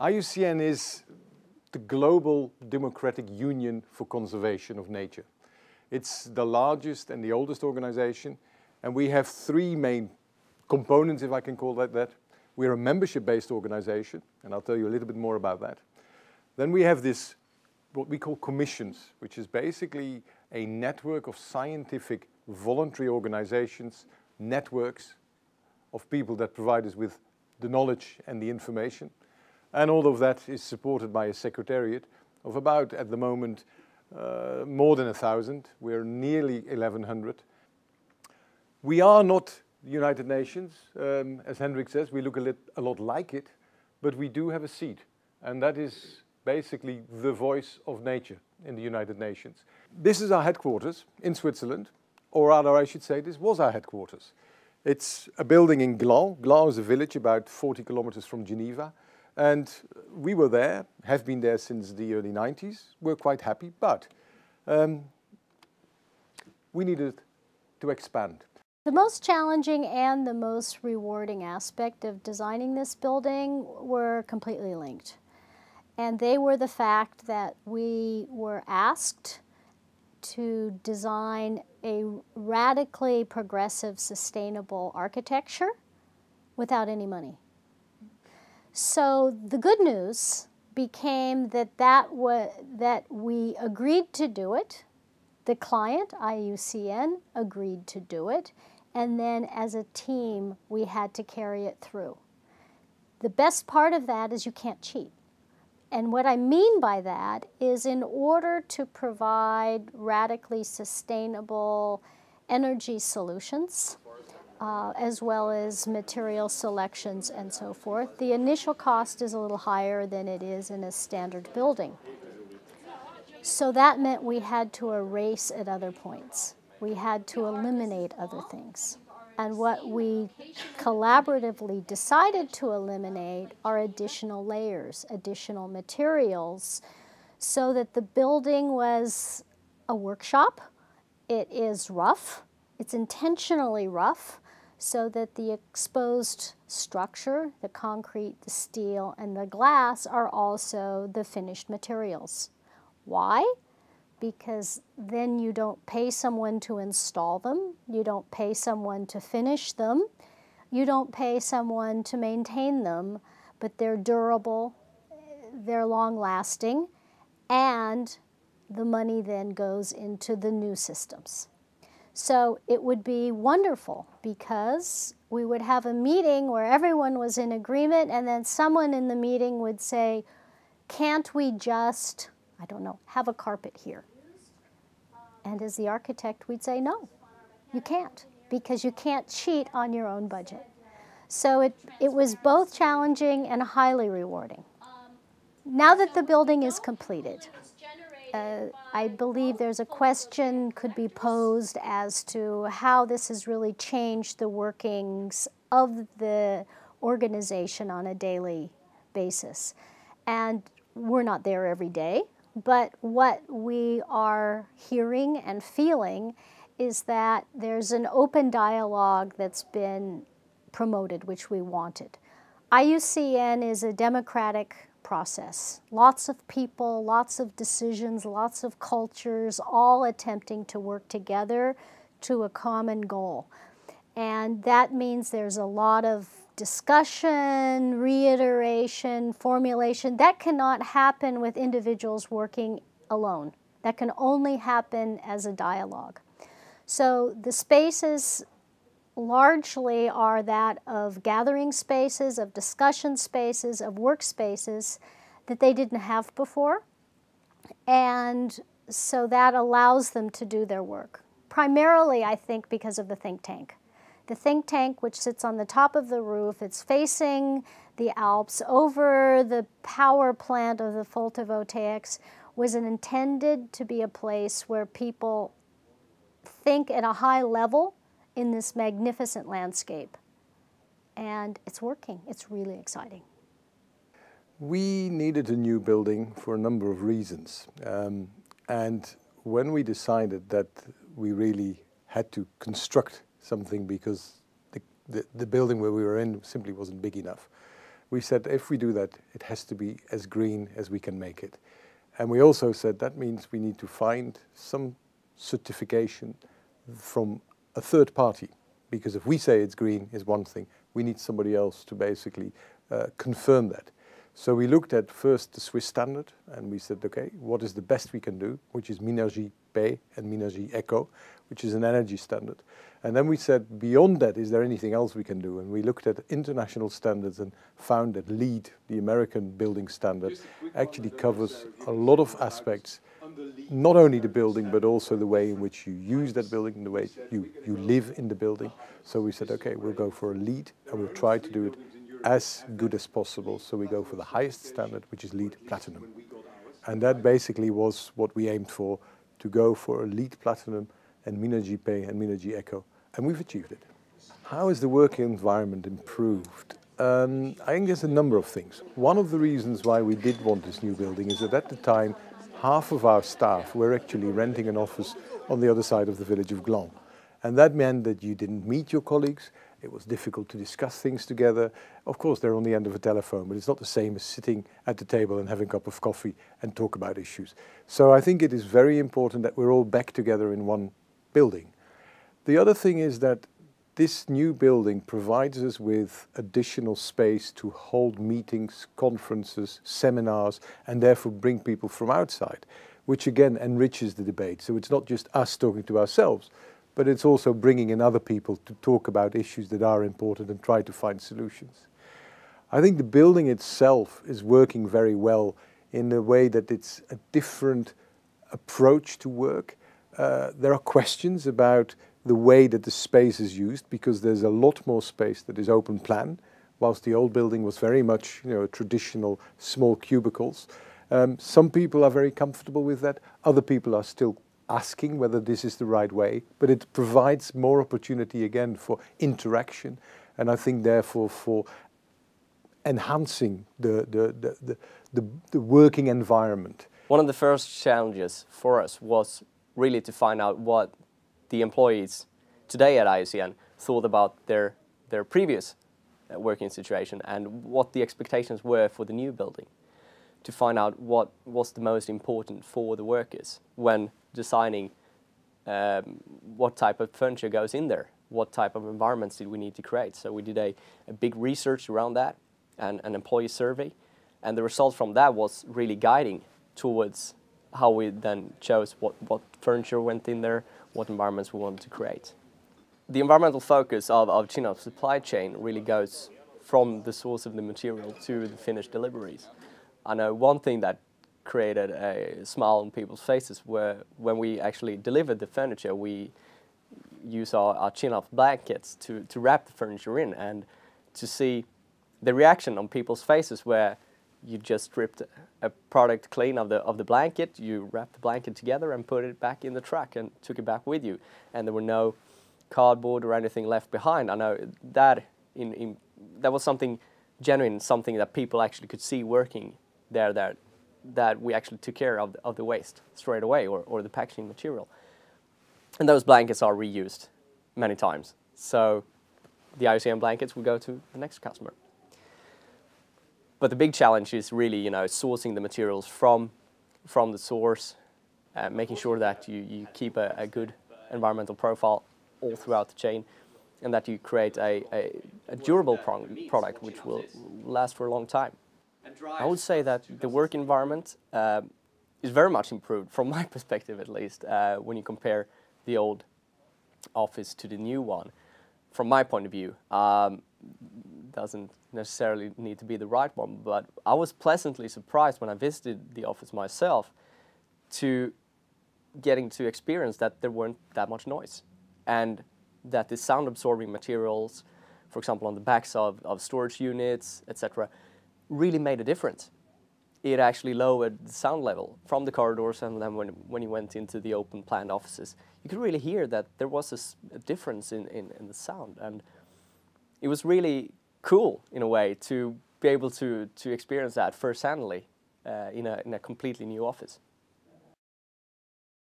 IUCN is the Global Democratic Union for Conservation of Nature. It's the largest and the oldest organization, and we have three main components, if I can call that. We're a membership-based organization, and I'll tell you a little bit more about that. Then we have this, what we call commissions, which is basically a network of scientific voluntary organizations, networks of people that provide us with the knowledge and the information. And all of that is supported by a secretariat of about, at the moment, more than 1,000. We're nearly 1,100. We are not the United Nations. As Hendrik says, we look a lot like it, but we do have a seat. And that is basically the voice of nature in the United Nations. This is our headquarters in Switzerland, or rather I should say this was our headquarters. It's a building in Gland. Gland is a village about 40 kilometers from Geneva. And we were there, have been there since the early 90s. We're quite happy, but we needed to expand. The most challenging and the most rewarding aspect of designing this building were completely linked. And they were the fact that we were asked to design a radically progressive, sustainable architecture without any money. So the good news became that we agreed to do it. The client, IUCN, agreed to do it. And then as a team, we had to carry it through. The best part of that is you can't cheat. And what I mean by that is in order to provide radically sustainable energy solutions, as well as material selections and so forth, the initial cost is a little higher than it is in a standard building. So that meant we had to erase at other points. We had to eliminate other things. And what we collaboratively decided to eliminate are additional layers, additional materials, so that the building was a workshop. It is rough. It's intentionally rough, so that the exposed structure, the concrete, the steel, and the glass are also the finished materials. Why? Because then you don't pay someone to install them, you don't pay someone to finish them, you don't pay someone to maintain them, but they're durable, they're long-lasting, and the money then goes into the new systems. So it would be wonderful because we would have a meeting where everyone was in agreement, and then someone in the meeting would say, can't we just, I don't know, have a carpet here? And as the architect, we'd say, no, you can't, because you can't cheat on your own budget. So it was both challenging and highly rewarding. Now that the building is completed, I believe there's a question could be posed as to how this has really changed the workings of the organization on a daily basis. And we're not there every day, but what we are hearing and feeling is that there's an open dialogue that's been promoted, which we wanted. IUCN is a democratic process. Lots of people, lots of decisions, lots of cultures, all attempting to work together to a common goal. And that means there's a lot of discussion, reiteration, formulation. That cannot happen with individuals working alone. That can only happen as a dialogue. So the spaces largely are that of gathering spaces, of discussion spaces, of work spaces that they didn't have before. And so that allows them to do their work. Primarily, I think, because of the think tank. The think tank, which sits on the top of the roof, it's facing the Alps over the power plant of the photovoltaics, was intended to be a place where people think at a high level in this magnificent landscape. And it's working. It's really exciting. We needed a new building for a number of reasons. And when we decided that we really had to construct something because the building where we were in simply wasn't big enough, we said if we do that, it has to be as green as we can make it. And we also said that means we need to find some certification from a third party, because if we say it's green is one thing, we need somebody else to basically confirm that. So we looked at first the Swiss standard, and we said, okay, what is the best we can do, which is Minergie P and Minergie Eco, which is an energy standard. And then we said, beyond that, is there anything else we can do? And we looked at international standards and found that LEED, the American building standard, actually covers a lot of aspects, not only the building, but also the way in which you use that building, the way you live in the building. So we said, okay, we'll go for a LEED, and we'll try to do it as good as possible. So we go for the highest standard, which is LEED Platinum. And that basically was what we aimed for, to go for a LEED Platinum and Minergie P and Minergie Eco. And we've achieved it. How has the working environment improved? I think there's a number of things. One of the reasons why we did want this new building is that at the time, half of our staff were actually renting an office on the other side of the village of Gland. And that meant that you didn't meet your colleagues. It was difficult to discuss things together. Of course, they're on the end of a telephone, but it's not the same as sitting at the table and having a cup of coffee and talk about issues. So I think it is very important that we're all back together in one building. The other thing is that this new building provides us with additional space to hold meetings, conferences, seminars, and therefore bring people from outside, which again enriches the debate. So it's not just us talking to ourselves, but it's also bringing in other people to talk about issues that are important and try to find solutions. I think the building itself is working very well in the way that it's a different approach to work. There are questions about the way that the space is used, because there's a lot more space that is open plan, whilst the old building was very much, traditional small cubicles. Some people are very comfortable with that. Other people are still asking whether this is the right way, but it provides more opportunity again for interaction, and I think therefore for enhancing the working environment. One of the first challenges for us was really to find out what the employees today at IUCN thought about their previous working situation and what the expectations were for the new building, to find out what was the most important for the workers when designing what type of furniture goes in there, what type of environments did we need to create. So we did a big research around that and an employee survey, and the result from that was really guiding towards how we then chose what furniture went in there, what environments we wanted to create. The environmental focus of Kinnarp's supply chain really goes from the source of the material to the finished deliveries. I know one thing that created a smile on people's faces were when we actually delivered the furniture, we use our Kinnarps blankets to wrap the furniture in, and to see the reaction on people's faces where you just stripped a product clean of the blanket, you wrapped the blanket together and put it back in the truck and took it back with you, and there were no cardboard or anything left behind. I know that that was something genuine, something that people actually could see working there, that we actually took care of the waste straight away, or the packaging material. And those blankets are reused many times. So the IUCN blankets will go to the next customer. But the big challenge is really, sourcing the materials from the source, making sure that you keep a good environmental profile all throughout the chain, and that you create a durable product which will last for a long time. I would say that the work environment is very much improved, from my perspective at least, when you compare the old office to the new one. From my point of view, doesn't necessarily need to be the right one, but I was pleasantly surprised when I visited the office myself to getting to experience that there weren't that much noise, and that the sound absorbing materials, for example on the backs of storage units, etc., really made a difference. It actually lowered the sound level from the corridors, and then when you went into the open planned offices, you could really hear that there was a difference in the sound, and it was really cool in a way to be able to experience that first-handly in a completely new office.